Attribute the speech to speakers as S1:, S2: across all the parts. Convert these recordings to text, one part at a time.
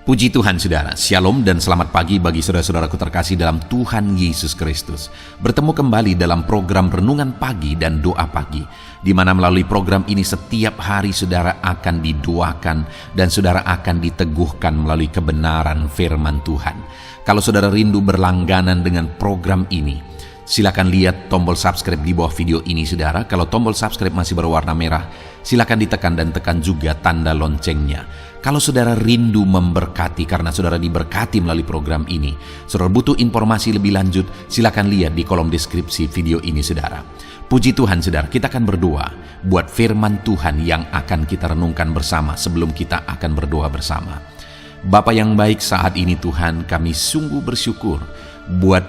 S1: Puji Tuhan saudara, Shalom dan selamat pagi bagi saudara-saudaraku terkasih dalam Tuhan Yesus Kristus. Bertemu kembali dalam program Renungan Pagi dan Doa Pagi, di mana melalui program ini setiap hari saudara akan didoakan dan saudara akan diteguhkan melalui kebenaran firman Tuhan. Kalau saudara rindu berlangganan dengan program ini, silakan lihat tombol subscribe di bawah video ini saudara. Kalau tombol subscribe masih berwarna merah, silakan ditekan dan tekan juga tanda loncengnya. Kalau saudara rindu memberkati karena saudara diberkati melalui program ini, saudara butuh informasi lebih lanjut, silakan lihat di kolom deskripsi video ini saudara. Puji Tuhan saudara, kita akan berdoa buat firman Tuhan yang akan kita renungkan bersama sebelum kita akan berdoa bersama. Bapa yang baik, saat ini Tuhan kami sungguh bersyukur buat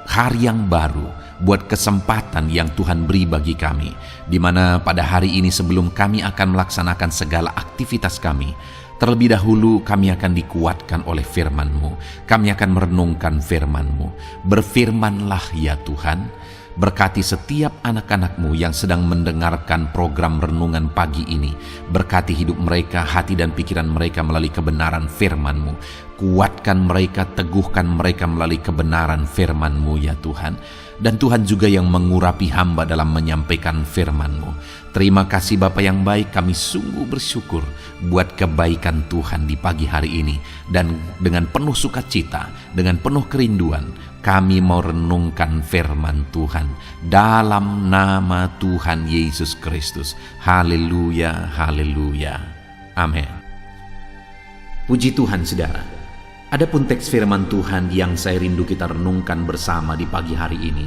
S1: hari yang baru, buat kesempatan yang Tuhan beri bagi kami, di mana pada hari ini sebelum kami akan melaksanakan segala aktivitas kami, terlebih dahulu kami akan dikuatkan oleh firman-Mu. Kami akan merenungkan firman-Mu. Berfirmanlah ya Tuhan, berkati setiap anak-anak-Mu yang sedang mendengarkan program Renungan Pagi ini. Berkati hidup mereka, hati dan pikiran mereka melalui kebenaran firman-Mu. Kuatkan mereka, teguhkan mereka melalui kebenaran firman-Mu ya Tuhan. Dan Tuhan juga yang mengurapi hamba dalam menyampaikan firman-Mu. Terima kasih Bapa yang baik, kami sungguh bersyukur buat kebaikan Tuhan di pagi hari ini. Dan dengan penuh sukacita, dengan penuh kerinduan, kami mau renungkan firman Tuhan dalam nama Tuhan Yesus Kristus. Haleluya, haleluya. Amin. Puji Tuhan saudara. Adapun teks firman Tuhan yang saya rindu kita renungkan bersama di pagi hari ini,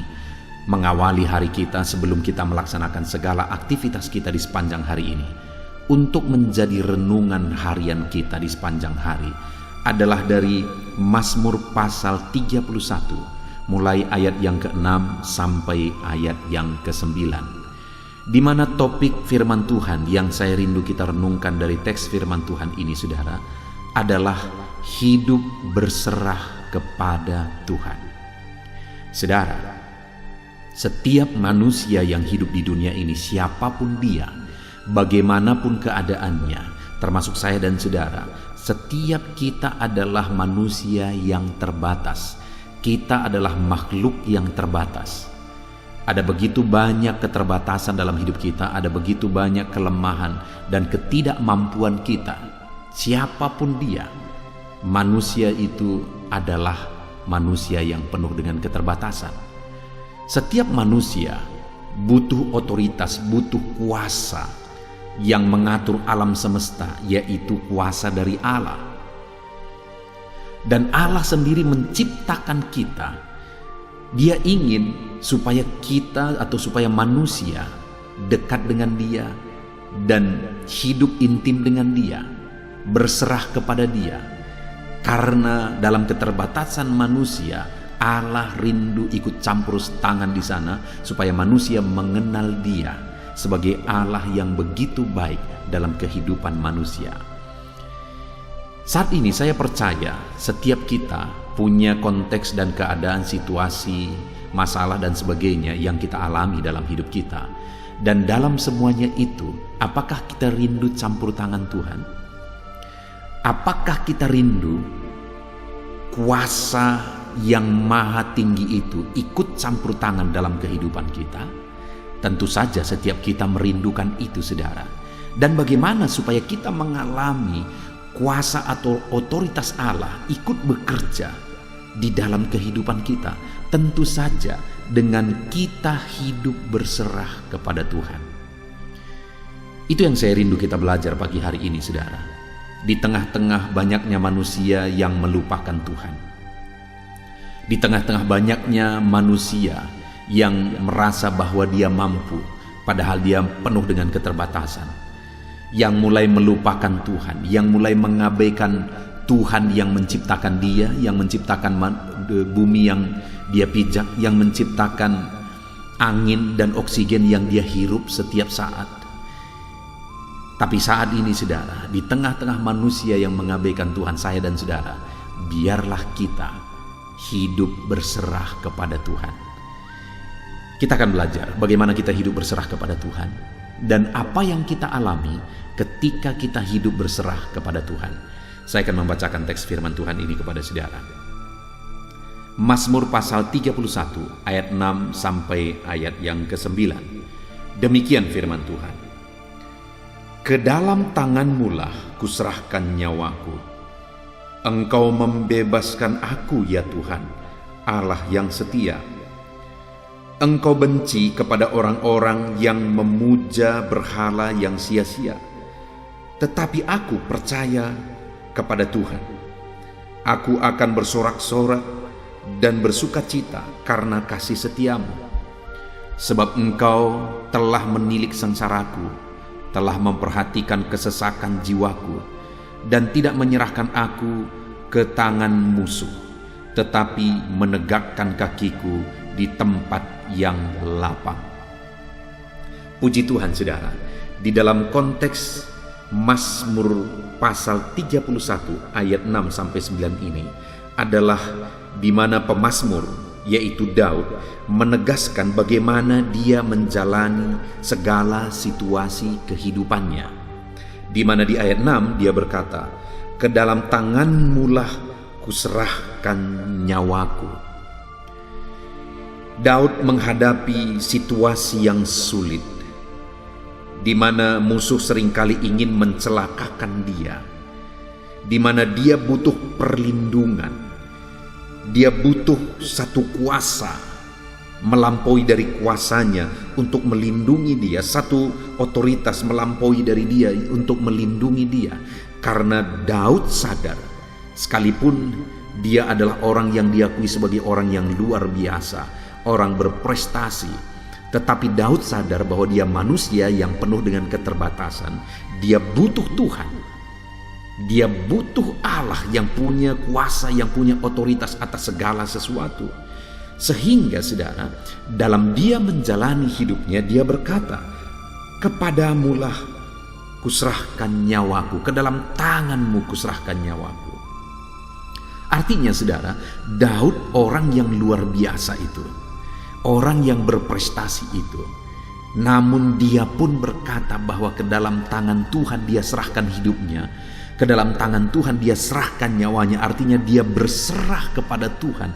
S1: mengawali hari kita sebelum kita melaksanakan segala aktivitas kita di sepanjang hari ini, untuk menjadi renungan harian kita di sepanjang hari, adalah dari Mazmur pasal 31, mulai ayat yang ke-6 sampai ayat yang ke-9. Di mana topik firman Tuhan yang saya rindu kita renungkan dari teks firman Tuhan ini saudara, adalah hidup berserah kepada Tuhan. Saudara, setiap manusia yang hidup di dunia ini, siapapun dia, bagaimanapun keadaannya, termasuk saya dan saudara, setiap kita adalah manusia yang terbatas. Kita adalah makhluk yang terbatas. Ada begitu banyak keterbatasan dalam hidup kita, ada begitu banyak kelemahan dan ketidakmampuan kita. Siapapun dia, manusia itu adalah manusia yang penuh dengan keterbatasan. Setiap manusia butuh otoritas, butuh kuasa yang mengatur alam semesta, yaitu kuasa dari Allah. Dan Allah sendiri menciptakan kita. Dia ingin supaya kita atau supaya manusia dekat dengan Dia dan hidup intim dengan Dia, berserah kepada Dia. Karena dalam keterbatasan manusia, Allah rindu ikut campur tangan di sana supaya manusia mengenal Dia sebagai Allah yang begitu baik dalam kehidupan manusia. Saat ini saya percaya setiap kita punya konteks dan keadaan, situasi, masalah dan sebagainya yang kita alami dalam hidup kita. Dan dalam semuanya itu, apakah kita rindu campur tangan Tuhan? Apakah kita rindu kuasa yang maha tinggi itu ikut campur tangan dalam kehidupan kita? Tentu saja setiap kita merindukan itu saudara. Dan bagaimana supaya kita mengalami kuasa atau otoritas Allah ikut bekerja di dalam kehidupan kita? Tentu saja dengan kita hidup berserah kepada Tuhan. Itu yang saya rindu kita belajar pagi hari ini saudara. Di tengah-tengah banyaknya manusia yang melupakan Tuhan, di tengah-tengah banyaknya manusia yang merasa bahwa dia mampu, padahal dia penuh dengan keterbatasan, yang mulai melupakan Tuhan, yang mulai mengabaikan Tuhan yang menciptakan dia, yang menciptakan bumi yang dia pijak, yang menciptakan angin dan oksigen yang dia hirup setiap saat. Tapi saat ini saudara, di tengah-tengah manusia yang mengabaikan Tuhan, saya dan saudara, biarlah kita hidup berserah kepada Tuhan. Kita akan belajar bagaimana kita hidup berserah kepada Tuhan. dan apa yang kita alami ketika kita hidup berserah kepada Tuhan. Saya akan membacakan teks firman Tuhan ini kepada saudara. Mazmur pasal 31 ayat 6 sampai ayat yang ke-9. Demikian firman Tuhan. Ke dalam tangan-Mu-lah kuserahkan nyawaku. Engkau membebaskan aku ya Tuhan, Allah yang setia. Engkau benci kepada orang-orang yang memuja berhala yang sia-sia. Tetapi aku percaya kepada Tuhan. Aku akan bersorak-sorak dan bersukacita karena kasih setiamu. Sebab Engkau telah menilik sengsaraku, telah memperhatikan kesesakan jiwaku, dan tidak menyerahkan aku ke tangan musuh, tetapi menegakkan kakiku di tempat yang lapang. Puji Tuhan saudara, di dalam konteks Mazmur pasal 31 ayat 6 sampai 9 ini adalah di mana pemazmur yaitu Daud menegaskan bagaimana dia menjalani segala situasi kehidupannya. Di mana di ayat 6 dia berkata, "Ke dalam tangan-Mu-lah kuserahkan nyawaku." Daud menghadapi situasi yang sulit, di mana musuh seringkali ingin mencelakakan dia, di mana dia butuh perlindungan, dia butuh satu kuasa melampaui dari kuasanya untuk melindungi dia, satu otoritas melampaui dari dia untuk melindungi dia. Karena Daud sadar, sekalipun dia adalah orang yang diakui sebagai orang yang luar biasa, orang berprestasi, tetapi Daud sadar bahwa dia manusia yang penuh dengan keterbatasan. Dia butuh Tuhan. Dia butuh Allah yang punya kuasa, yang punya otoritas atas segala sesuatu. Sehingga saudara, dalam dia menjalani hidupnya, dia berkata, "Kepadamu-lah kuserahkan nyawaku, ke dalam tangan-Mu kuserahkan nyawaku." Artinya saudara, Daud orang yang luar biasa itu, orang yang berprestasi itu, namun dia pun berkata bahwa ke dalam tangan Tuhan dia serahkan hidupnya, ke dalam tangan Tuhan dia serahkan nyawanya. Artinya dia berserah kepada Tuhan.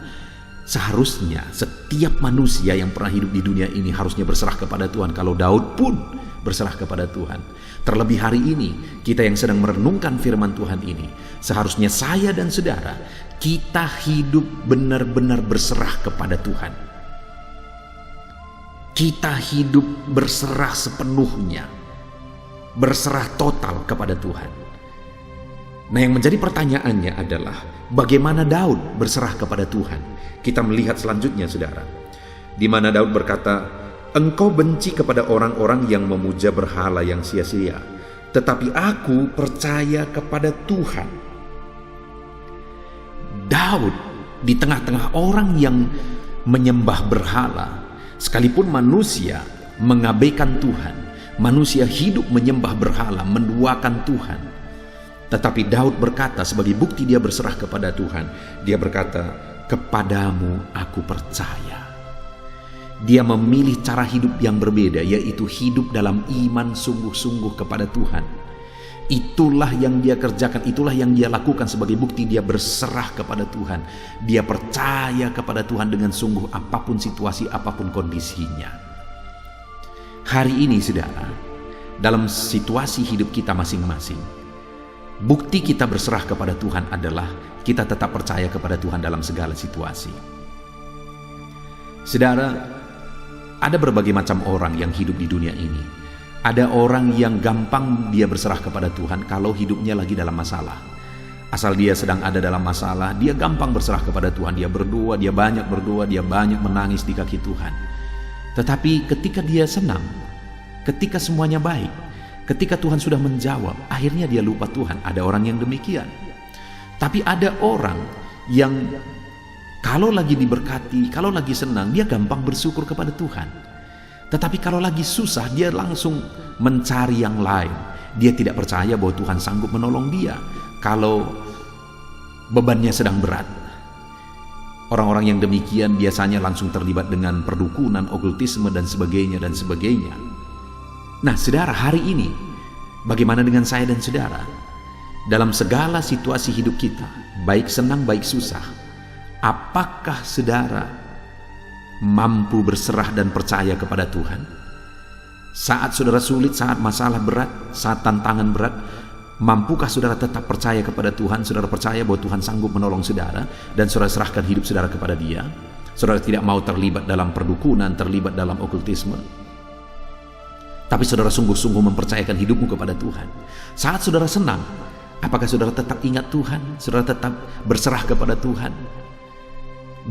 S1: Seharusnya setiap manusia yang pernah hidup di dunia ini harusnya berserah kepada Tuhan. Kalau Daud pun berserah kepada Tuhan, terlebih hari ini kita yang sedang merenungkan firman Tuhan ini, seharusnya saya dan saudara kita hidup benar-benar berserah kepada Tuhan. Kita hidup berserah sepenuhnya, berserah total kepada Tuhan. Nah, yang menjadi pertanyaannya adalah bagaimana Daud berserah kepada Tuhan? Kita melihat selanjutnya saudara, di mana Daud berkata, "Engkau benci kepada orang-orang yang memuja berhala yang sia-sia, tetapi aku percaya kepada Tuhan." Daud di tengah-tengah orang yang menyembah berhala, sekalipun manusia mengabaikan Tuhan, manusia hidup menyembah berhala, menduakan Tuhan, tetapi Daud berkata sebagai bukti dia berserah kepada Tuhan, dia berkata, "Kepadamu aku percaya." Dia memilih cara hidup yang berbeda, yaitu hidup dalam iman sungguh-sungguh kepada Tuhan. Itulah yang dia kerjakan, itulah yang dia lakukan sebagai bukti dia berserah kepada Tuhan. Dia percaya kepada Tuhan dengan sungguh apapun situasi, apapun kondisinya. Hari ini saudara, dalam situasi hidup kita masing-masing, bukti kita berserah kepada Tuhan adalah kita tetap percaya kepada Tuhan dalam segala situasi. Saudara, ada berbagai macam orang yang hidup di dunia ini. Ada orang yang gampang dia berserah kepada Tuhan kalau hidupnya lagi dalam masalah. Asal dia sedang ada dalam masalah, dia gampang berserah kepada Tuhan. Dia berdoa, dia banyak berdoa, dia banyak menangis di kaki Tuhan. Tetapi ketika dia senang, ketika semuanya baik, ketika Tuhan sudah menjawab, akhirnya dia lupa Tuhan. Ada orang yang demikian. Tapi ada orang yang kalau lagi diberkati, kalau lagi senang, dia gampang bersyukur kepada Tuhan. Tetapi kalau lagi susah, dia langsung mencari yang lain. Dia tidak percaya bahwa Tuhan sanggup menolong dia kalau bebannya sedang berat. Orang-orang yang demikian biasanya langsung terlibat dengan perdukunan, okultisme, dan sebagainya dan sebagainya. Nah, saudara, hari ini bagaimana dengan saya dan saudara? Dalam segala situasi hidup kita, baik senang baik susah, apakah saudara mampu berserah dan percaya kepada Tuhan? Saat saudara sulit, saat masalah berat, saat tantangan berat, mampukah saudara tetap percaya kepada Tuhan? Saudara percaya bahwa Tuhan sanggup menolong saudara dan saudara serahkan hidup saudara kepada Dia? Saudara tidak mau terlibat dalam perdukunan, terlibat dalam okultisme, tapi saudara sungguh-sungguh mempercayakan hidupmu kepada Tuhan. Saat saudara senang, apakah saudara tetap ingat Tuhan? Saudara tetap berserah kepada Tuhan?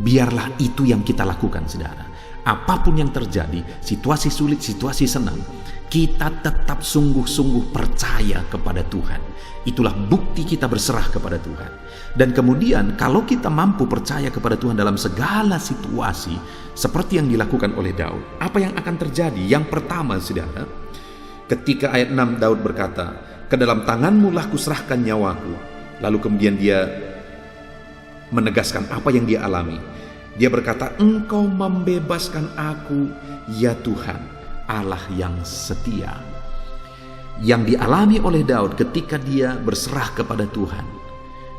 S1: Biarlah itu yang kita lakukan, saudara. Apapun yang terjadi, situasi sulit, situasi senang, kita tetap sungguh-sungguh percaya kepada Tuhan. Itulah bukti kita berserah kepada Tuhan. Dan kemudian kalau kita mampu percaya kepada Tuhan dalam segala situasi, seperti yang dilakukan oleh Daud, apa yang akan terjadi? Yang pertama, saudara, ketika ayat 6 Daud berkata, "Ke dalam tanganmu lah kuserahkan nyawaku." Lalu kemudian dia menegaskan apa yang dia alami. Dia berkata, "Engkau membebaskan aku, ya Tuhan, Allah yang setia." Yang dialami oleh Daud ketika dia berserah kepada Tuhan,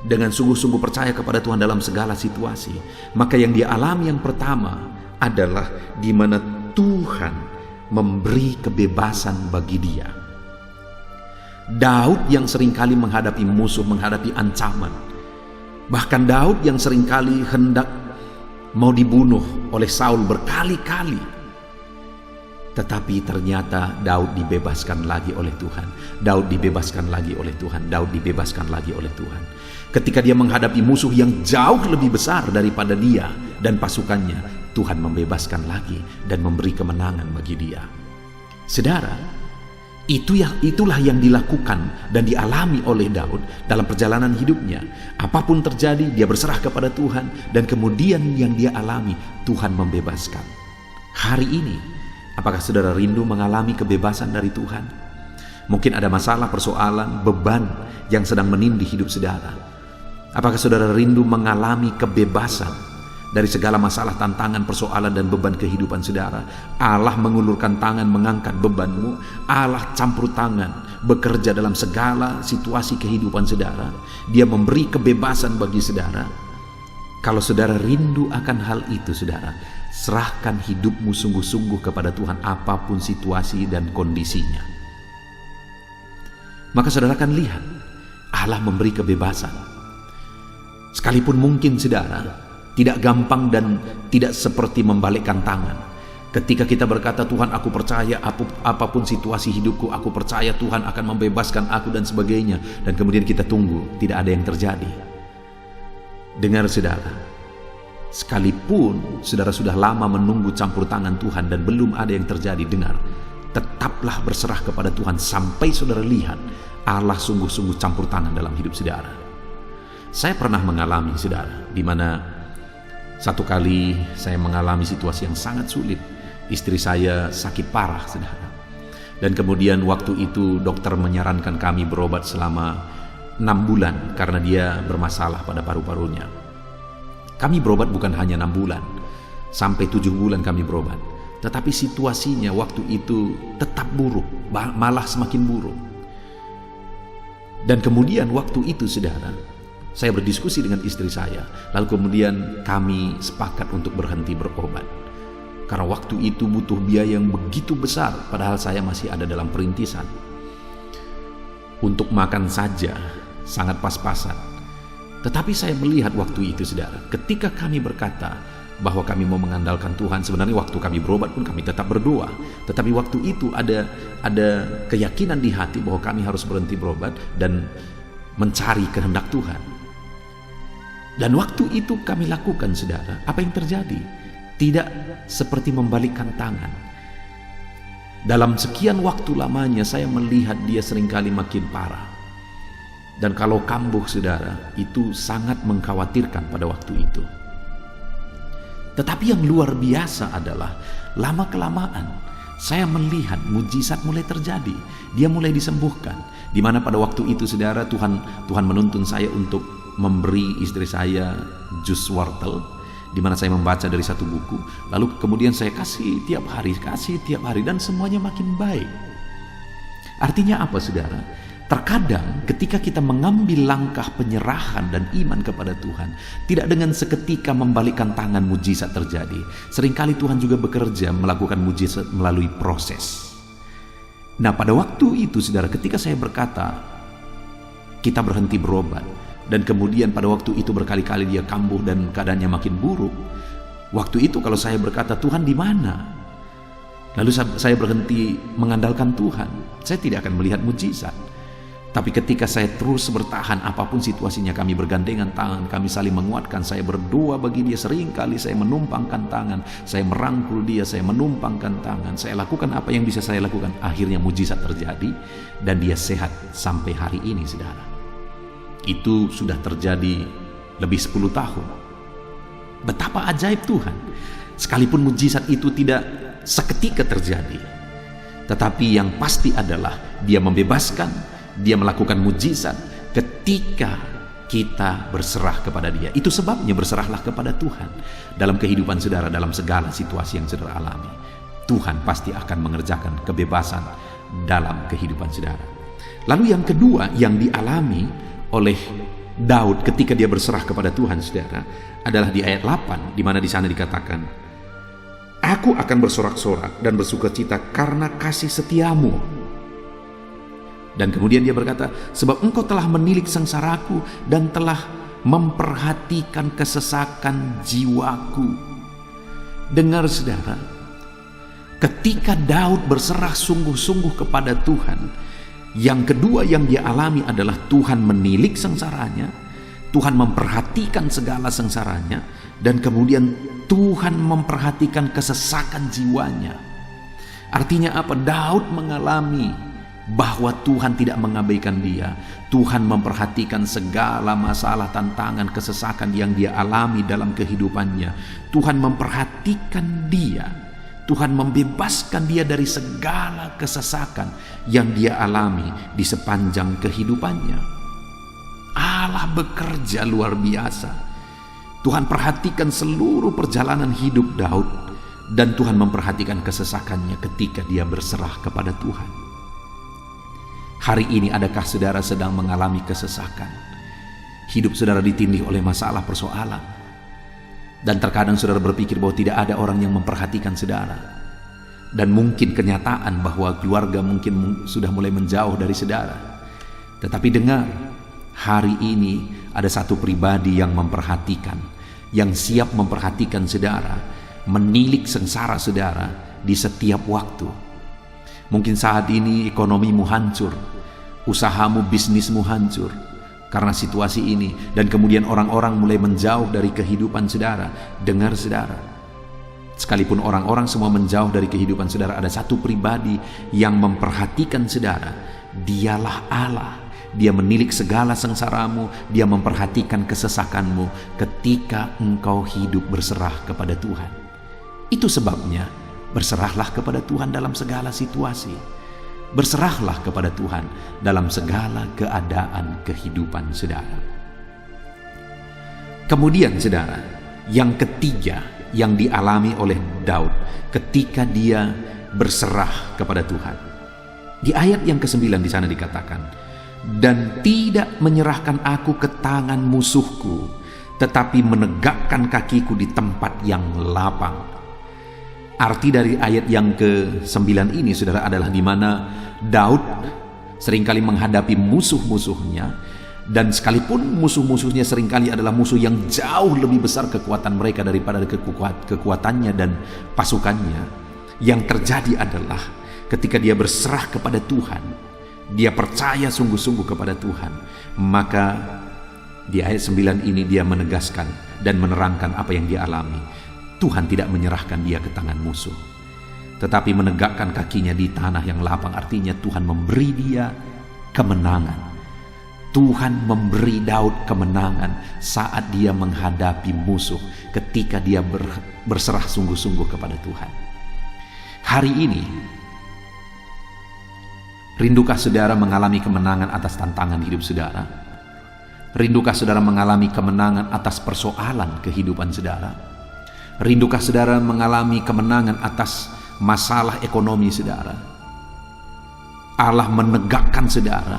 S1: dengan sungguh-sungguh percaya kepada Tuhan dalam segala situasi, maka yang dia alami yang pertama adalah di mana Tuhan memberi kebebasan bagi dia. Daud yang seringkali menghadapi musuh, menghadapi ancaman, bahkan Daud yang seringkali hendak mau dibunuh oleh Saul berkali-kali, tetapi ternyata Daud dibebaskan lagi oleh Tuhan. Daud dibebaskan lagi oleh Tuhan. Daud dibebaskan lagi oleh Tuhan. Ketika dia menghadapi musuh yang jauh lebih besar daripada dia dan pasukannya, Tuhan membebaskan lagi dan memberi kemenangan bagi dia. Saudara, itulah yang dilakukan dan dialami oleh Daud dalam perjalanan hidupnya. Apapun terjadi, dia berserah kepada Tuhan, dan kemudian yang dia alami, Tuhan membebaskan. Hari ini, apakah saudara rindu mengalami kebebasan dari Tuhan? Mungkin ada masalah, persoalan, beban yang sedang menindih hidup saudara. Apakah saudara rindu mengalami kebebasan dari segala masalah, tantangan, persoalan, dan beban kehidupan saudara? Allah mengulurkan tangan mengangkat bebanmu. Allah campur tangan bekerja dalam segala situasi kehidupan saudara. Dia memberi kebebasan bagi saudara. Kalau saudara rindu akan hal itu, saudara, serahkan hidupmu sungguh-sungguh kepada Tuhan apapun situasi dan kondisinya. Maka saudara akan lihat Allah memberi kebebasan. Sekalipun mungkin saudara tidak gampang dan tidak seperti membalikkan tangan. Ketika kita berkata, "Tuhan, aku percaya apapun situasi hidupku, aku percaya Tuhan akan membebaskan aku," dan sebagainya, dan kemudian kita tunggu, tidak ada yang terjadi. Dengar saudara, sekalipun saudara sudah lama menunggu campur tangan Tuhan dan belum ada yang terjadi, dengar, tetaplah berserah kepada Tuhan sampai saudara lihat Allah sungguh-sungguh campur tangan dalam hidup saudara. Saya pernah mengalami, saudara, di mana satu kali saya mengalami situasi yang sangat sulit. Istri saya sakit parah, saudara. Dan kemudian waktu itu dokter menyarankan kami berobat selama 6 bulan karena dia bermasalah pada paru-parunya. Kami berobat bukan hanya 6 bulan, sampai 7 bulan kami berobat. Tetapi situasinya waktu itu tetap buruk, malah semakin buruk. Dan kemudian waktu itu, saudara, saya berdiskusi dengan istri saya, lalu kemudian kami sepakat untuk berhenti berobat. Karena waktu itu butuh biaya yang begitu besar, padahal saya masih ada dalam perintisan. Untuk makan saja sangat pas-pasan. Tetapi saya melihat waktu itu, saudara, ketika kami berkata bahwa kami mau mengandalkan Tuhan, sebenarnya waktu kami berobat pun kami tetap berdoa. Tetapi waktu itu ada keyakinan di hati bahwa kami harus berhenti berobat dan mencari kehendak Tuhan. Dan waktu itu kami lakukan, saudara. Apa yang terjadi? Tidak seperti membalikkan tangan. Dalam sekian waktu lamanya saya melihat dia seringkali makin parah. Dan kalau kambuh, saudara, itu sangat mengkhawatirkan pada waktu itu. Tetapi yang luar biasa adalah lama-kelamaan saya melihat mujizat mulai terjadi. Dia mulai disembuhkan. Di mana pada waktu itu, saudara, Tuhan menuntun saya untuk memberi istri saya jus wortel, di mana saya membaca dari satu buku, lalu kemudian saya kasih tiap hari, dan semuanya makin baik. Artinya apa, saudara? Terkadang ketika kita mengambil langkah penyerahan dan iman kepada Tuhan, tidak dengan seketika membalikkan tangan mujizat terjadi. Seringkali Tuhan juga bekerja melakukan mujizat melalui proses. Nah, pada waktu itu, saudara, ketika saya berkata, kita berhenti berobat, dan kemudian pada waktu itu berkali-kali dia kambuh dan keadaannya makin buruk. Waktu itu kalau saya berkata, Tuhan di mana? Lalu saya berhenti mengandalkan Tuhan, saya tidak akan melihat mujizat. Tapi ketika saya terus bertahan, apapun situasinya, kami bergandengan tangan, kami saling menguatkan, saya berdoa bagi dia, seringkali saya menumpangkan tangan, saya merangkul dia, saya menumpangkan tangan, saya lakukan apa yang bisa saya lakukan. Akhirnya mujizat terjadi dan dia sehat sampai hari ini, saudara. Itu sudah terjadi lebih 10 tahun. Betapa ajaib Tuhan. Sekalipun mujizat itu tidak seketika terjadi, tetapi yang pasti adalah dia membebaskan, dia melakukan mujizat ketika kita berserah kepada dia. Itu sebabnya berserahlah kepada Tuhan dalam kehidupan saudara, dalam segala situasi yang saudara alami. Tuhan pasti akan mengerjakan kebebasan dalam kehidupan saudara. Lalu yang kedua yang dialami oleh Daud ketika dia berserah kepada Tuhan, saudara, adalah di ayat 8, di mana di sana dikatakan, "Aku akan bersorak-sorak dan bersukacita karena kasih setiamu." Dan kemudian dia berkata, "Sebab engkau telah menilik sengsaraku dan telah memperhatikan kesesakan jiwaku." Dengar, saudara, ketika Daud berserah sungguh-sungguh kepada Tuhan, yang kedua yang dia alami adalah Tuhan menilik sengsaranya, Tuhan memperhatikan segala sengsaranya, dan kemudian Tuhan memperhatikan kesesakan jiwanya. Artinya apa? Daud mengalami bahwa Tuhan tidak mengabaikan dia. Tuhan memperhatikan segala masalah, tantangan, kesesakan yang dia alami dalam kehidupannya. Tuhan memperhatikan dia. Tuhan membebaskan dia dari segala kesesakan yang dia alami di sepanjang kehidupannya. Allah bekerja luar biasa. Tuhan perhatikan seluruh perjalanan hidup Daud, dan Tuhan memperhatikan kesesakannya ketika dia berserah kepada Tuhan. Hari ini adakah saudara sedang mengalami kesesakan? Hidup saudara ditindih oleh masalah persoalan, dan terkadang saudara berpikir bahwa tidak ada orang yang memperhatikan saudara, dan mungkin kenyataan bahwa keluarga mungkin sudah mulai menjauh dari saudara. Tetapi dengar, hari ini ada satu pribadi yang memperhatikan, yang siap memperhatikan saudara, menilik sengsara saudara di setiap waktu. Mungkin saat ini ekonomimu hancur, usahamu, bisnismu hancur karena situasi ini, dan kemudian orang-orang mulai menjauh dari kehidupan saudara. Dengar, saudara, sekalipun orang-orang semua menjauh dari kehidupan saudara, ada satu pribadi yang memperhatikan saudara. Dialah Allah. Dia menilik segala sengsaramu, dia memperhatikan kesesakanmu ketika engkau hidup berserah kepada Tuhan. Itu sebabnya berserahlah kepada Tuhan dalam segala situasi. Berserahlah kepada Tuhan dalam segala keadaan kehidupan saudara. Kemudian, saudara, yang ketiga yang dialami oleh Daud ketika dia berserah kepada Tuhan. Di ayat yang ke-9 di sana dikatakan, "Dan tidak menyerahkan aku ke tangan musuhku, tetapi menegakkan kakiku di tempat yang lapang." Arti dari ayat yang ke-9 ini, saudara, adalah di mana Daud seringkali menghadapi musuh-musuhnya, dan sekalipun musuh-musuhnya seringkali adalah musuh yang jauh lebih besar kekuatan mereka daripada kekuatannya dan pasukannya, yang terjadi adalah ketika dia berserah kepada Tuhan, dia percaya sungguh-sungguh kepada Tuhan, maka di ayat 9 ini dia menegaskan dan menerangkan apa yang dia alami. Tuhan tidak menyerahkan dia ke tangan musuh, tetapi menegakkan kakinya di tanah yang lapang. Artinya Tuhan memberi dia kemenangan. Tuhan memberi Daud kemenangan saat dia menghadapi musuh, ketika dia berserah sungguh-sungguh kepada Tuhan. Hari ini, rindukah saudara mengalami kemenangan atas tantangan hidup saudara? Rindukah saudara mengalami kemenangan atas persoalan kehidupan saudara? Rindukah saudara mengalami kemenangan atas masalah ekonomi saudara? Allah menegakkan saudara,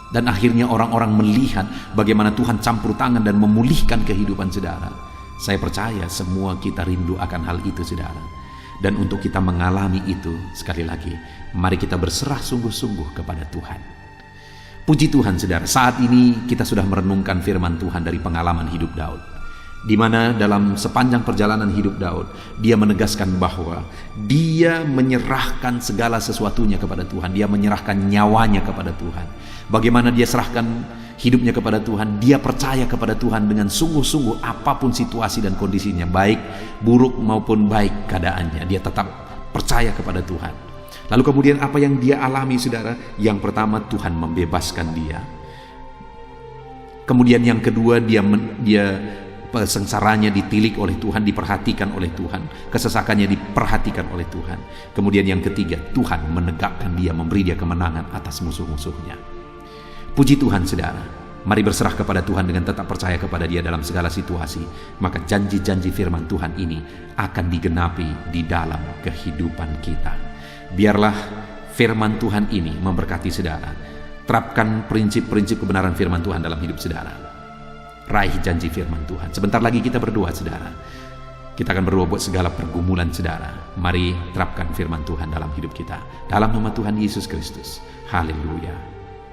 S1: dan akhirnya orang-orang melihat bagaimana Tuhan campur tangan dan memulihkan kehidupan saudara. Saya percaya semua kita rindu akan hal itu saudara. Dan untuk kita mengalami itu, sekali lagi, mari kita berserah sungguh-sungguh kepada Tuhan. Puji Tuhan saudara, saat ini kita sudah merenungkan firman Tuhan dari pengalaman hidup Daud, di mana dalam sepanjang perjalanan hidup Daud, dia menegaskan bahwa dia menyerahkan segala sesuatunya kepada Tuhan. Dia menyerahkan nyawanya kepada Tuhan. Bagaimana dia serahkan hidupnya kepada Tuhan, dia percaya kepada Tuhan dengan sungguh-sungguh apapun situasi dan kondisinya, baik buruk maupun baik keadaannya, dia tetap percaya kepada Tuhan. Lalu kemudian apa yang dia alami saudara? Yang pertama, Tuhan membebaskan dia. Kemudian yang kedua, dia sengsaranya ditilik oleh Tuhan, diperhatikan oleh Tuhan, kesesakannya diperhatikan oleh Tuhan. Kemudian yang ketiga, Tuhan menegakkan dia, memberi dia kemenangan atas musuh-musuhnya. Puji Tuhan saudara, mari berserah kepada Tuhan dengan tetap percaya kepada dia dalam segala situasi, maka janji-janji firman Tuhan ini akan digenapi di dalam kehidupan kita. Biarlah firman Tuhan ini memberkati saudara. Terapkan prinsip-prinsip kebenaran firman Tuhan dalam hidup saudara. Raih janji firman Tuhan. Sebentar lagi kita berdoa saudara. Kita akan berdoa buat segala pergumulan saudara. Mari terapkan firman Tuhan dalam hidup kita. Dalam nama Tuhan Yesus Kristus. Haleluya.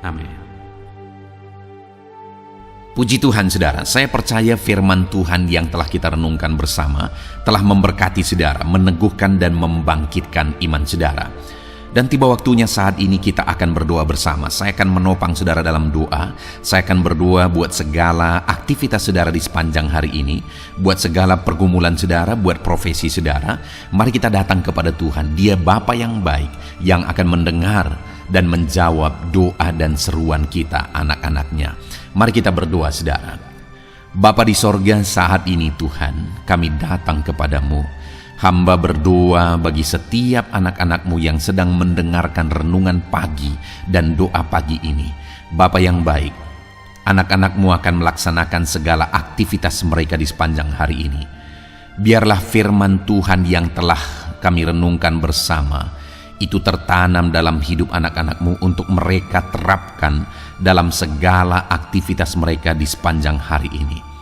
S1: Amin. Puji Tuhan saudara, saya percaya firman Tuhan yang telah kita renungkan bersama telah memberkati saudara, meneguhkan dan membangkitkan iman saudara. Dan tiba waktunya saat ini kita akan berdoa bersama. Saya akan menopang saudara dalam doa. Saya akan berdoa buat segala aktivitas saudara di sepanjang hari ini, buat segala pergumulan saudara, buat profesi saudara. Mari kita datang kepada Tuhan. Dia Bapa yang baik, yang akan mendengar dan menjawab doa dan seruan kita, anak-anaknya. Mari kita berdoa saudara. Bapa di sorga, saat ini Tuhan, kami datang kepadamu. Hamba berdoa bagi setiap anak-anak-Mu yang sedang mendengarkan renungan pagi dan doa pagi ini. Bapa yang baik, anak-anak-Mu akan melaksanakan segala aktivitas mereka di sepanjang hari ini. Biarlah firman Tuhan yang telah kami renungkan bersama itu tertanam dalam hidup anak-anak-Mu untuk mereka terapkan dalam segala aktivitas mereka di sepanjang hari ini.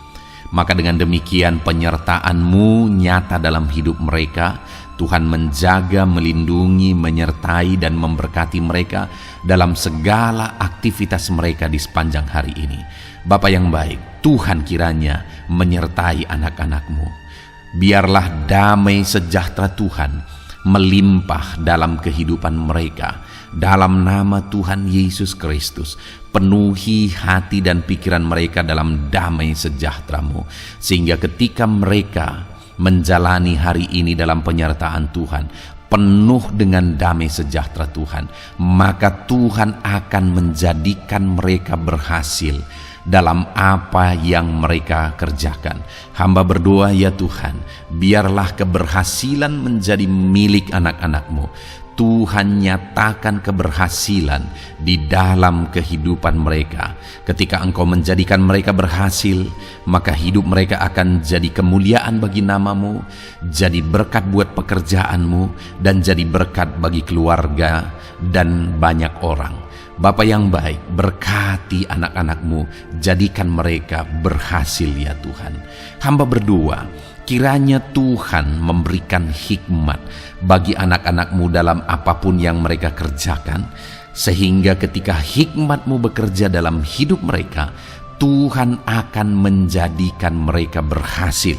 S1: Maka dengan demikian penyertaan-Mu nyata dalam hidup mereka. Tuhan menjaga, melindungi, menyertai dan memberkati mereka dalam segala aktivitas mereka di sepanjang hari ini. Bapa yang baik, Tuhan kiranya menyertai anak-anak-Mu. Biarlah damai sejahtera Tuhan melimpah dalam kehidupan mereka. Dalam nama Tuhan Yesus Kristus, penuhi hati dan pikiran mereka dalam damai sejahtera-Mu, sehingga ketika mereka menjalani hari ini dalam penyertaan Tuhan, penuh dengan damai sejahtera Tuhan, maka Tuhan akan menjadikan mereka berhasil dalam apa yang mereka kerjakan. Hamba berdoa ya Tuhan, biarlah keberhasilan menjadi milik anak-anak-Mu. Tuhan nyatakan keberhasilan di dalam kehidupan mereka. Ketika Engkau menjadikan mereka berhasil, maka hidup mereka akan jadi kemuliaan bagi nama-Mu, jadi berkat buat pekerjaan-Mu, dan jadi berkat bagi keluarga dan banyak orang. Bapa yang baik, berkati anak-anak-Mu, jadikan mereka berhasil ya Tuhan. Hamba berdoa, kiranya Tuhan memberikan hikmat bagi anak-anak-Mu dalam apapun yang mereka kerjakan, sehingga ketika hikmat-Mu bekerja dalam hidup mereka, Tuhan akan menjadikan mereka berhasil.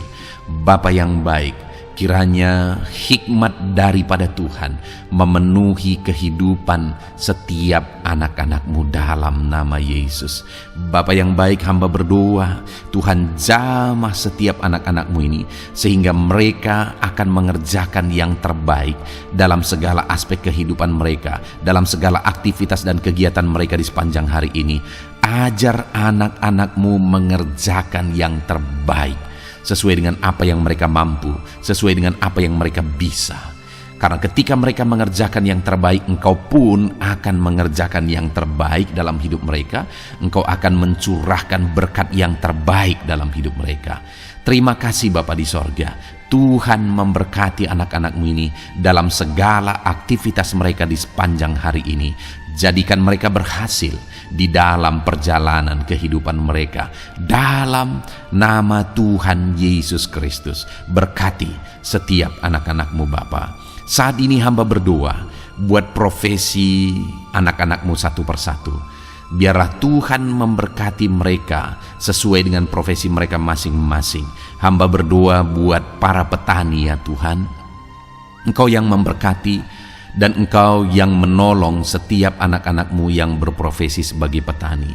S1: Bapa yang baik, kiranya hikmat daripada Tuhan memenuhi kehidupan setiap anak-anak-Mu dalam nama Yesus. Bapa yang baik, hamba berdoa Tuhan jamah setiap anak-anak-Mu ini, sehingga mereka akan mengerjakan yang terbaik dalam segala aspek kehidupan mereka, dalam segala aktivitas dan kegiatan mereka di sepanjang hari ini. Ajar anak-anak-Mu mengerjakan yang terbaik sesuai dengan apa yang mereka mampu, sesuai dengan apa yang mereka bisa. Karena ketika mereka mengerjakan yang terbaik, Engkau pun akan mengerjakan yang terbaik dalam hidup mereka. Engkau akan mencurahkan berkat yang terbaik dalam hidup mereka. Terima kasih Bapa di sorga. Tuhan memberkati anak-anak-Mu ini dalam segala aktivitas mereka di sepanjang hari ini. Jadikan mereka berhasil di dalam perjalanan kehidupan mereka. Dalam nama Tuhan Yesus Kristus, berkati setiap anak-anak-Mu Bapa. Saat ini hamba berdoa buat profesi anak-anak-Mu satu persatu. Biarlah Tuhan memberkati mereka sesuai dengan profesi mereka masing-masing. Hamba berdoa buat para petani ya Tuhan. Engkau yang memberkati dan Engkau yang menolong setiap anak-anak-Mu yang berprofesi sebagai petani.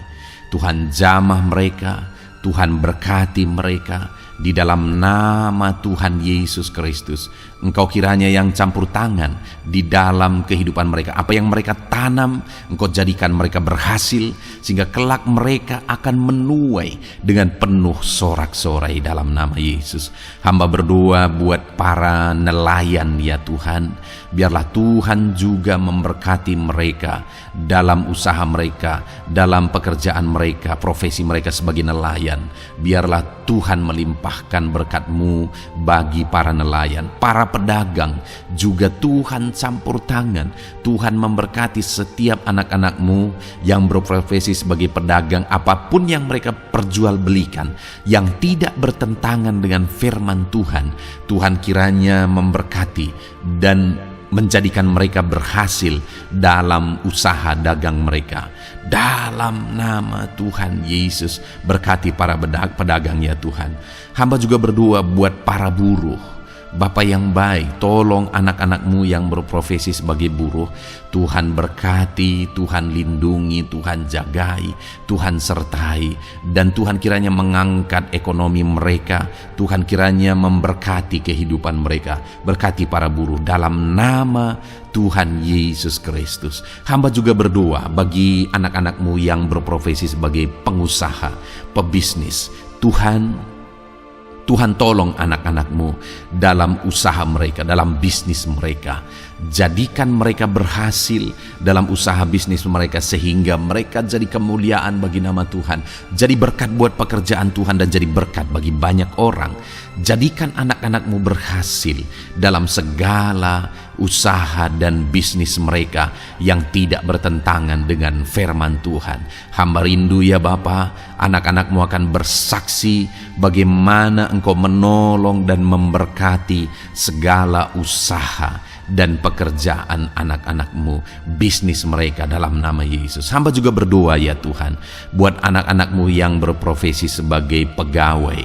S1: Tuhan jamah mereka, Tuhan berkati mereka di dalam nama Tuhan Yesus Kristus. Engkau kiranya yang campur tangan di dalam kehidupan mereka. Apa yang mereka tanam, Engkau jadikan mereka berhasil, sehingga kelak mereka akan menuai dengan penuh sorak-sorai dalam nama Yesus. Hamba berdoa buat para nelayan ya Tuhan. Biarlah Tuhan juga memberkati mereka dalam usaha mereka, dalam pekerjaan mereka, profesi mereka sebagai nelayan. Biarlah Tuhan melimpahkan berkat-Mu bagi para nelayan, para pedagang juga Tuhan campur tangan. Tuhan memberkati setiap anak-anak-Mu yang berprofesi sebagai pedagang, apapun yang mereka perjualbelikan yang tidak bertentangan dengan firman Tuhan. Tuhan kiranya memberkati dan menjadikan mereka berhasil dalam usaha dagang mereka. Dalam nama Tuhan Yesus, berkati para pedagang ya Tuhan. Hamba juga berdoa buat para buruh. Bapa yang baik, tolong anak-anak-Mu yang berprofesi sebagai buruh. Tuhan berkati, Tuhan lindungi, Tuhan jagai, Tuhan sertai. Dan Tuhan kiranya mengangkat ekonomi mereka. Tuhan kiranya memberkati kehidupan mereka. Berkati para buruh dalam nama Tuhan Yesus Kristus. Hamba juga berdoa bagi anak-anak-Mu yang berprofesi sebagai pengusaha, pebisnis. Tuhan tolong anak-anak-Mu dalam usaha mereka, dalam bisnis mereka. Jadikan mereka berhasil dalam usaha bisnis mereka, sehingga mereka jadi kemuliaan bagi nama Tuhan. Jadi berkat buat pekerjaan Tuhan dan jadi berkat bagi banyak orang. Jadikan anak-anak-Mu berhasil dalam segala usaha dan bisnis mereka yang tidak bertentangan dengan firman Tuhan. Hamba rindu ya Bapa, anak-anak-Mu akan bersaksi bagaimana Engkau menolong dan memberkati segala usaha dan pekerjaan anak-anak-Mu, bisnis mereka dalam nama Yesus. Hamba juga berdoa ya Tuhan buat anak-anak-Mu yang berprofesi sebagai pegawai,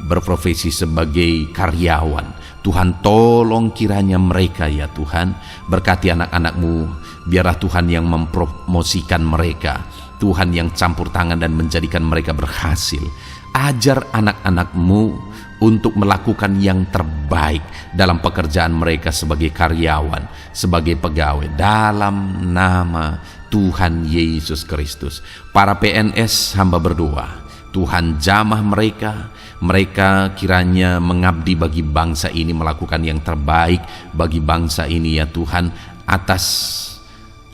S1: berprofesi sebagai karyawan. Tuhan tolong kiranya mereka ya Tuhan, berkati anak-anak-Mu. Biarlah Tuhan yang mempromosikan mereka, Tuhan yang campur tangan dan menjadikan mereka berhasil. Ajar anak-anak-Mu untuk melakukan yang terbaik dalam pekerjaan mereka sebagai karyawan, sebagai pegawai, dalam nama Tuhan Yesus Kristus. Para PNS hamba berdoa, Tuhan jamah mereka. Mereka kiranya mengabdi bagi bangsa ini, melakukan yang terbaik bagi bangsa ini ya Tuhan, atas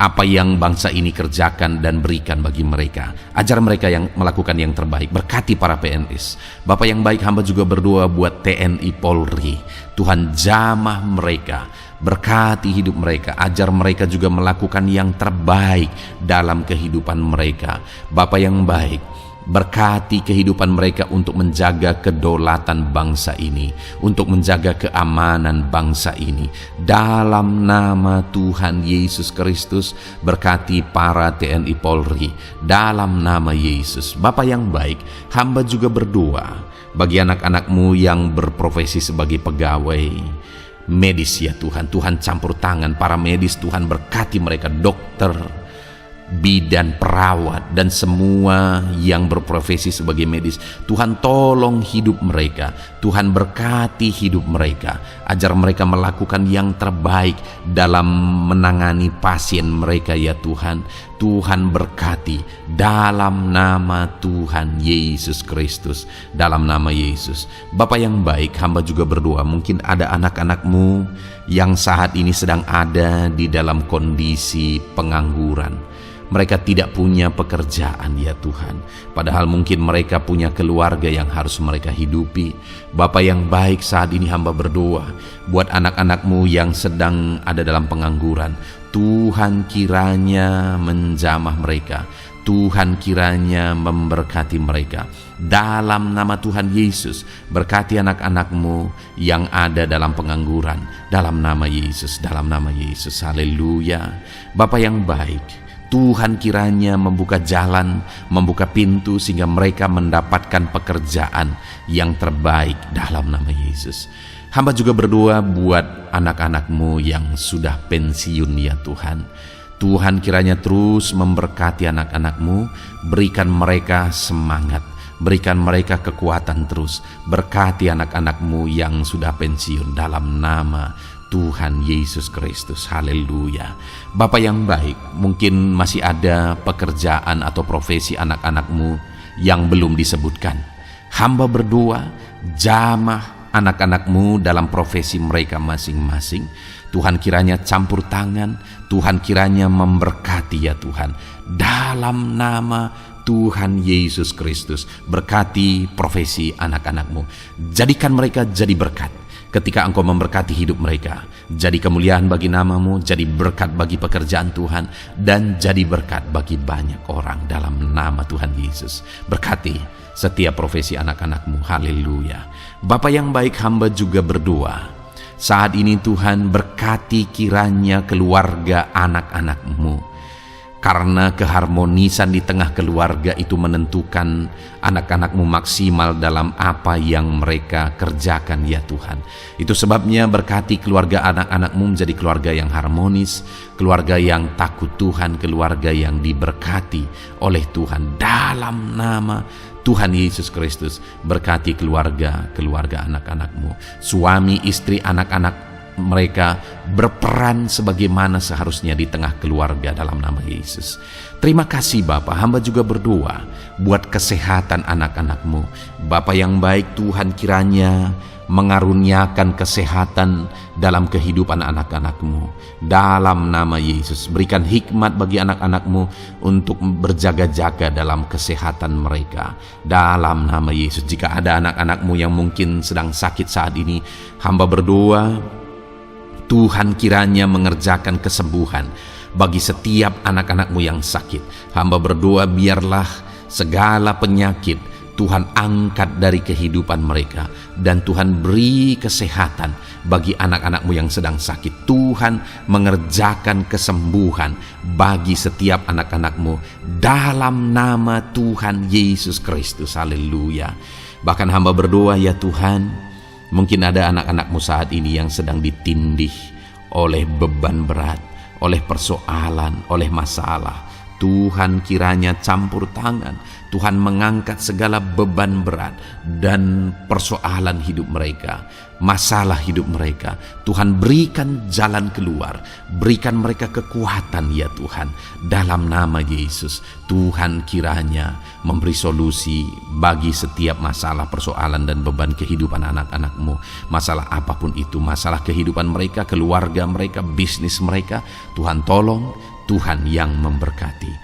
S1: apa yang bangsa ini kerjakan dan berikan bagi mereka. Ajar mereka yang melakukan yang terbaik. Berkati para PNS. Bapak yang baik, hamba juga berdoa buat TNI Polri. Tuhan jamah mereka, berkati hidup mereka, ajar mereka juga melakukan yang terbaik dalam kehidupan mereka. Bapak yang baik, berkati kehidupan mereka untuk menjaga kedaulatan bangsa ini, untuk menjaga keamanan bangsa ini. Dalam nama Tuhan Yesus Kristus, berkati para TNI Polri dalam nama Yesus. Bapa yang baik, hamba juga berdoa bagi anak-anak-Mu yang berprofesi sebagai pegawai medis ya Tuhan. Tuhan campur tangan para medis, Tuhan berkati mereka, dokter, bidan, perawat, dan semua yang berprofesi sebagai medis. Tuhan tolong hidup mereka, Tuhan berkati hidup mereka, ajar mereka melakukan yang terbaik dalam menangani pasien mereka ya Tuhan. Tuhan berkati dalam nama Tuhan Yesus Kristus, dalam nama Yesus. Bapa yang baik, hamba juga berdoa, mungkin ada anak-anak-Mu yang saat ini sedang ada di dalam kondisi pengangguran. Mereka tidak punya pekerjaan ya Tuhan, padahal mungkin mereka punya keluarga yang harus mereka hidupi. Bapa yang baik, saat ini hamba berdoa buat anak-anak-Mu yang sedang ada dalam pengangguran. Tuhan kiranya menjamah mereka. Tuhan kiranya memberkati mereka. Dalam nama Tuhan Yesus, berkati anak-anak-Mu yang ada dalam pengangguran. Dalam nama Yesus, dalam nama Yesus. Haleluya. Bapa yang baik, Tuhan kiranya membuka jalan, membuka pintu sehingga mereka mendapatkan pekerjaan yang terbaik dalam nama Yesus. Hamba juga berdoa buat anak-anak-Mu yang sudah pensiun ya Tuhan. Tuhan kiranya terus memberkati anak-anak-Mu, berikan mereka semangat, berikan mereka kekuatan terus. Berkati anak-anak-Mu yang sudah pensiun dalam nama Tuhan Yesus Kristus. Haleluya. Bapa yang baik, mungkin masih ada pekerjaan atau profesi anak-anak-Mu yang belum disebutkan. Hamba berdoa, jamah anak-anak-Mu dalam profesi mereka masing-masing. Tuhan kiranya campur tangan, Tuhan kiranya memberkati ya Tuhan. Dalam nama Tuhan Yesus Kristus, berkati profesi anak-anak-Mu. Jadikan mereka jadi berkat ketika Engkau memberkati hidup mereka. Jadi kemuliaan bagi nama-Mu, jadi berkat bagi pekerjaan Tuhan, dan jadi berkat bagi banyak orang dalam nama Tuhan Yesus. Berkati setiap profesi anak-anak-Mu. Haleluya. Bapa yang baik, hamba juga berdoa saat ini Tuhan, berkati kiranya keluarga anak-anak-Mu. Karena keharmonisan di tengah keluarga itu menentukan anak-anak-Mu maksimal dalam apa yang mereka kerjakan ya Tuhan. Itu sebabnya berkati keluarga anak-anak-Mu menjadi keluarga yang harmonis, keluarga yang takut Tuhan, keluarga yang diberkati oleh Tuhan. Dalam nama Tuhan Yesus Kristus, berkati keluarga anak-anak-Mu. Suami, istri, anak-anak mereka berperan sebagaimana seharusnya di tengah keluarga dalam nama Yesus. Terima kasih Bapa, hamba juga berdoa buat kesehatan anak-anak-Mu. Bapa yang baik, Tuhan kiranya mengaruniakan kesehatan dalam kehidupan anak-anak-Mu. Dalam nama Yesus, berikan hikmat bagi anak-anak-Mu untuk berjaga-jaga dalam kesehatan mereka. Dalam nama Yesus, jika ada anak-anak-Mu yang mungkin sedang sakit saat ini, hamba berdoa Tuhan kiranya mengerjakan kesembuhan bagi setiap anak-anak-Mu yang sakit. Hamba berdoa biarlah segala penyakit Tuhan angkat dari kehidupan mereka, dan Tuhan beri kesehatan bagi anak-anak-Mu yang sedang sakit. Tuhan mengerjakan kesembuhan bagi setiap anak-anak-Mu dalam nama Tuhan Yesus Kristus. Haleluya. Bahkan hamba berdoa ya Tuhan, mungkin ada anak-anak-Mu saat ini yang sedang ditindih oleh beban berat, oleh persoalan, oleh masalah. Tuhan kiranya campur tangan, Tuhan mengangkat segala beban berat dan persoalan hidup mereka, masalah hidup mereka. Tuhan berikan jalan keluar, berikan mereka kekuatan ya Tuhan. Dalam nama Yesus, Tuhan kiranya memberi solusi bagi setiap masalah, persoalan dan beban kehidupan anak-anak-Mu. Masalah apapun itu, masalah kehidupan mereka, keluarga mereka, bisnis mereka, Tuhan tolong, Tuhan yang memberkati.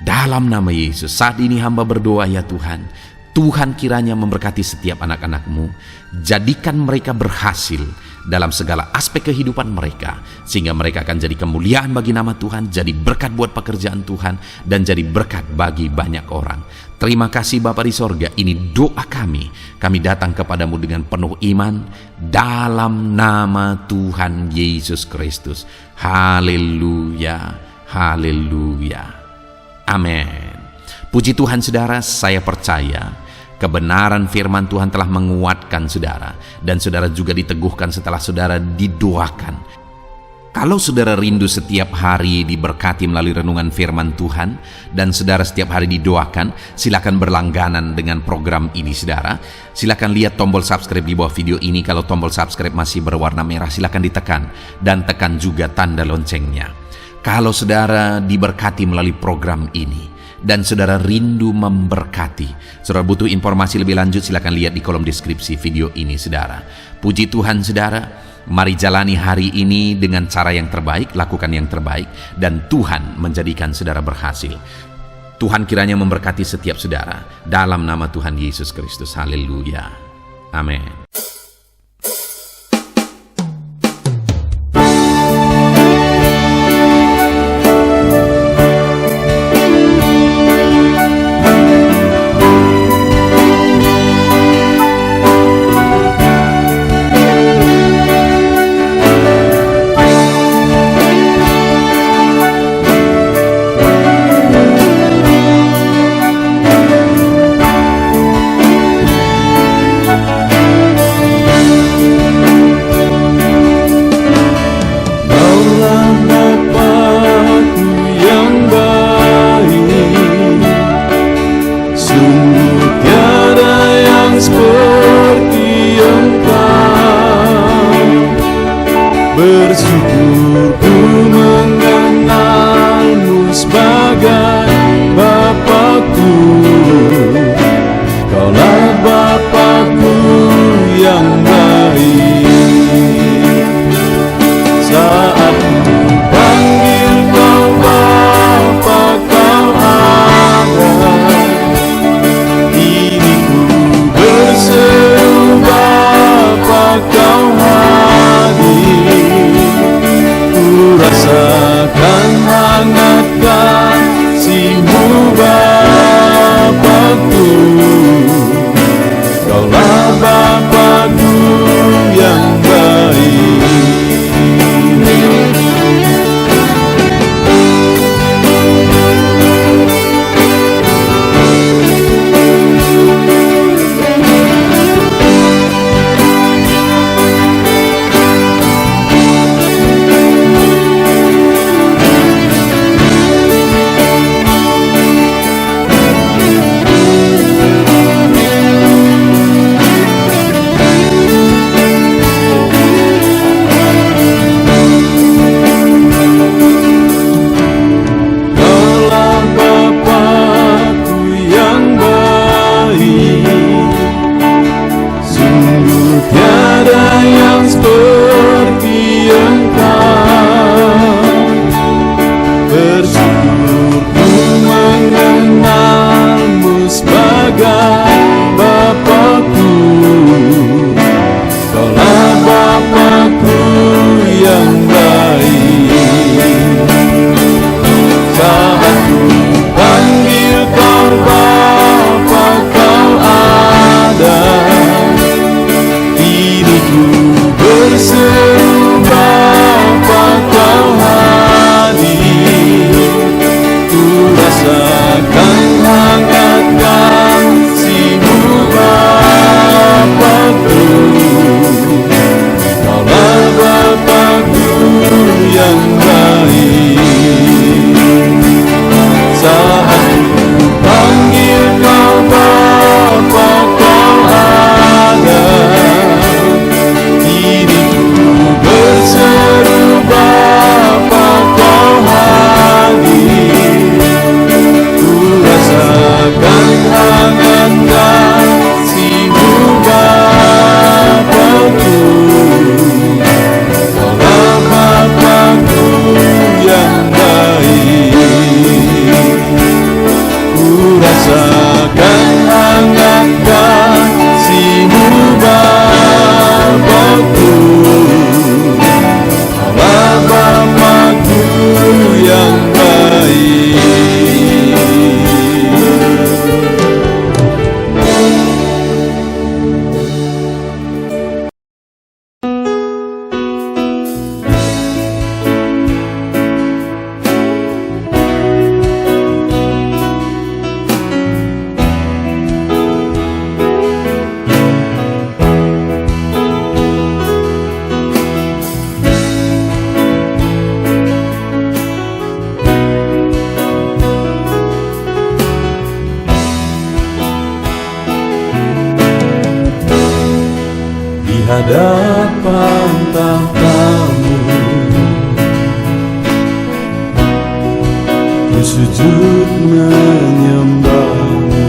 S1: Dalam nama Yesus, saat ini hamba berdoa ya Tuhan, Tuhan kiranya memberkati setiap anak-anak-Mu. Jadikan mereka berhasil dalam segala aspek kehidupan mereka, sehingga mereka akan jadi kemuliaan bagi nama Tuhan, jadi berkat buat pekerjaan Tuhan, dan jadi berkat bagi banyak orang. Terima kasih Bapa di sorga, ini doa kami. Kami datang kepadamu dengan penuh iman dalam nama Tuhan Yesus Kristus. Haleluya. Haleluya. Amin. Puji Tuhan saudara, saya percaya kebenaran firman Tuhan telah menguatkan saudara, dan saudara juga diteguhkan setelah saudara didoakan. Kalau saudara rindu setiap hari diberkati melalui renungan firman Tuhan, dan saudara setiap hari didoakan, silakan berlangganan dengan program ini saudara. Silakan lihat tombol subscribe di bawah video ini. Kalau tombol subscribe masih berwarna merah, silakan ditekan, dan tekan juga tanda loncengnya. Kalau saudara diberkati melalui program ini, dan saudara rindu memberkati, saudara butuh informasi lebih lanjut, silakan lihat di kolom deskripsi video ini saudara. Puji Tuhan saudara, mari jalani hari ini dengan cara yang terbaik, lakukan yang terbaik, dan Tuhan menjadikan saudara berhasil. Tuhan kiranya memberkati setiap saudara dalam nama Tuhan Yesus Kristus. Haleluya. Amin.
S2: seperti Engkau. Bersyukur ku mengenalmu sebagai Bapakku. Kaulah Bapakku yang baik. Saat ku panggil kau Bapa, kau ada. Kini ku berseru Bapa, kau hadir. Ku rasakan hangat kasih-Mu Bapakku. Kaulah Bapakku yang baik. Hadapan tahta-Mu, ku sujud menyembah-Mu.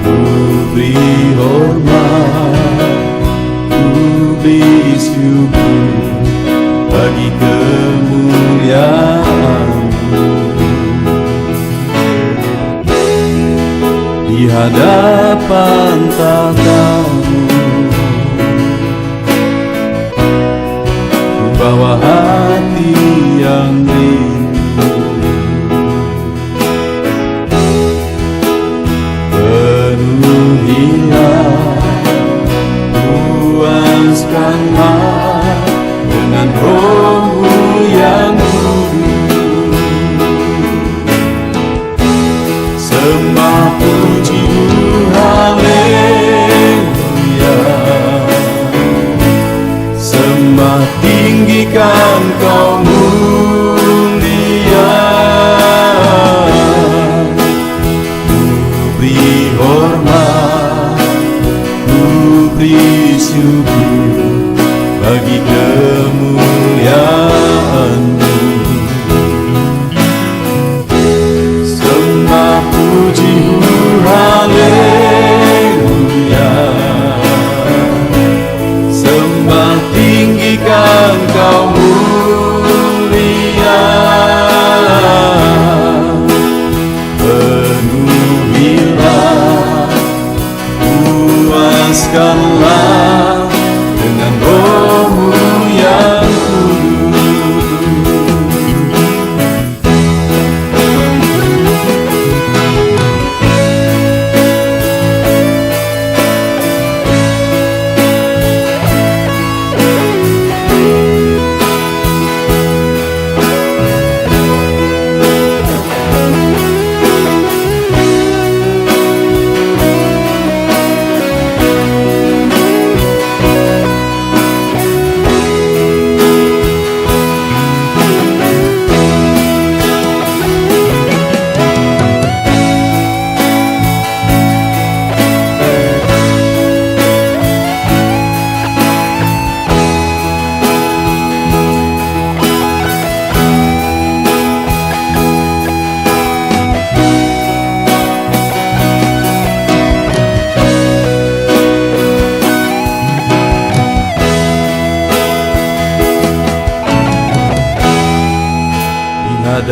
S2: Ku beri hormat, ku beri syukur bagi kemuliaan-Mu. Di hadapan tahta-Mu, ku bawa hati yang rindu. Penuhilah, puaskanlah dengan Roh-Mu yang kudus. Sembah puji haleluya, sembah tinggikan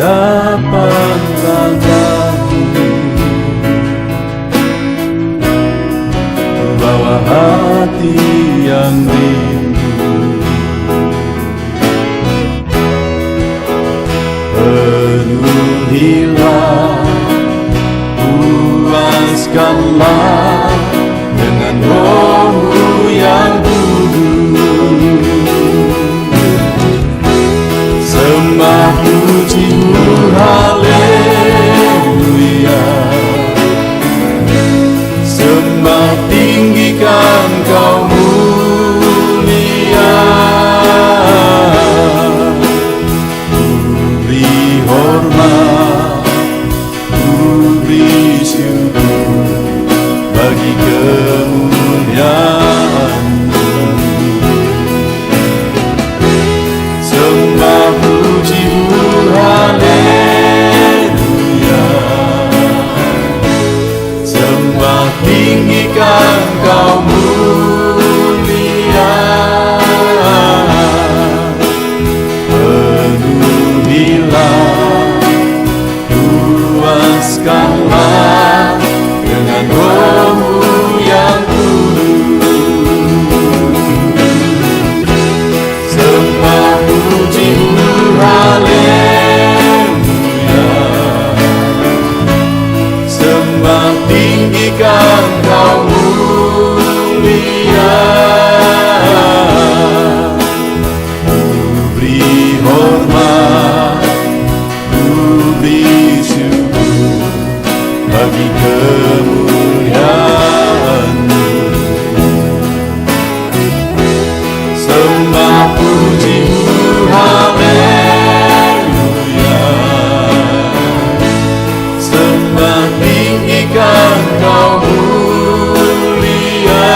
S2: hadapan Bapa-Mu, bawa hati yang rindu, penuhilah, puaskanlah dengan Roh-Mu yang kudus. Sembah puji-Mu, haleluya. Sembah tinggikan Kau mulia. Beri hormat, beri syukur bagi kemuliaan-Mu. Sembah puji-Mu, haleluya. Sembah tinggikan Kau mulia. Penuhilah, puaskanlah dengan Roh-Mu yang kudus. Sembah puji-Mu, haleluya. Sembah tinggikan Kau mulia. Beri hormat, beri syukur bagi kemuliaan-Mu. Sembah puji-Mu, haleluya. Sembah tinggikan Kau mulia.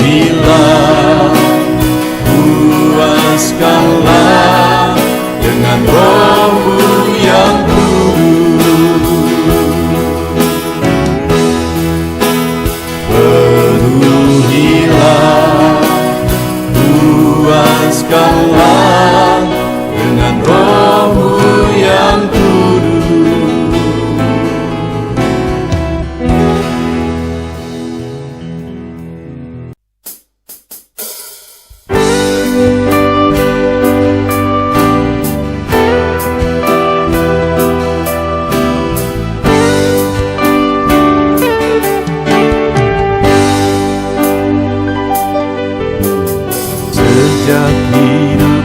S2: Penuhilah, puaskanlah dengan Roh-Mu yang kudus. Penuhilah, puaskanlah dengan Roh-Mu yang kudus. Sejak hidup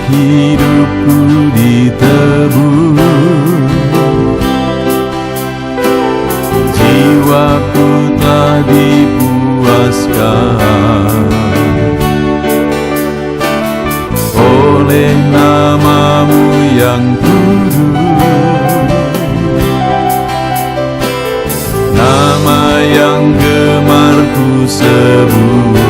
S2: hidupku ditebus, jiwaku telah dipuaskan oleh nama-Mu yang kudus, nama yang gemar ku sebut.